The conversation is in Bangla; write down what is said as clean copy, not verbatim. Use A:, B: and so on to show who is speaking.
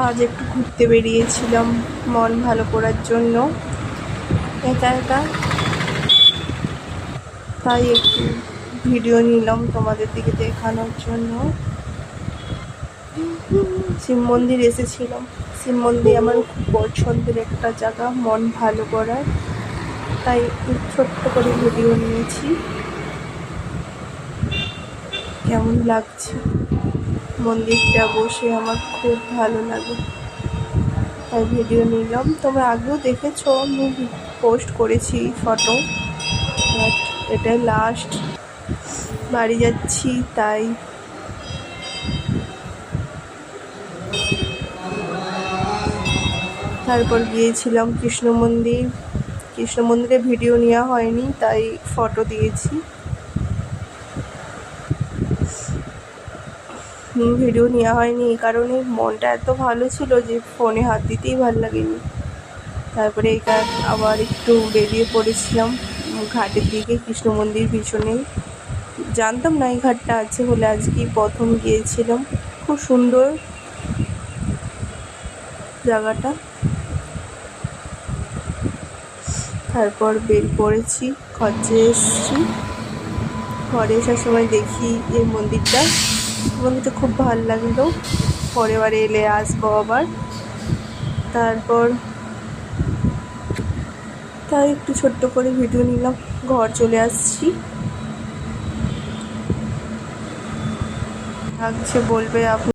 A: আজ একটু ঘুরতে বেরিয়েছিলাম মন ভালো করার জন্য, একা একা। তাই একটু ভিডিও নিলাম তোমাদের দিকে দেখানোর জন্য। শিব মন্দির এসেছিলাম। শিব মন্দির আমার খুব পছন্দের একটা জায়গা, মন ভালো করার। তাই ছোট্ট করে ভিডিও নিয়েছি। কেমন লাগছে মন্দিরটা, বসে আমার খুব ভালো লাগে, তাই ভিডিও নিলাম। তোমরা আগেও দেখেছো, আমি পোস্ট করেছি ফটো, বাট এটাই লাস্ট। বাড়ি যাচ্ছি তাই। তারপর গিয়েছিলাম কৃষ্ণ মন্দির। কৃষ্ণ মন্দিরে ভিডিও নেওয়া হয়নি, তাই ফটো দিয়েছি। ভিডিও নেওয়া হয়নি এই কারণে, মনটা এত ভালো ছিল যে ফোনে হাত দিতেই ভালো লাগেনি। তারপরে আবার একটু বেরিয়ে পড়েছিলাম ঘাটের দিকে, কৃষ্ণ মন্দির পিছনেই। জানতাম না এই ঘাটটা আছে বলে, আজকেই প্রথম গিয়েছিলাম। খুব সুন্দর জায়গাটা। তারপর বের পড়েছি, ঘরে এসেছি। ঘরে আসার সময় দেখি এই মন্দিরটা খুব ভালো লাগলো। পরের বারে এলে আসবো আবার। তারপর তাই একটু ছোট্ট করে ভিডিও নিলাম। ঘর চলে আসছি। লাগছে বলবে আপনি।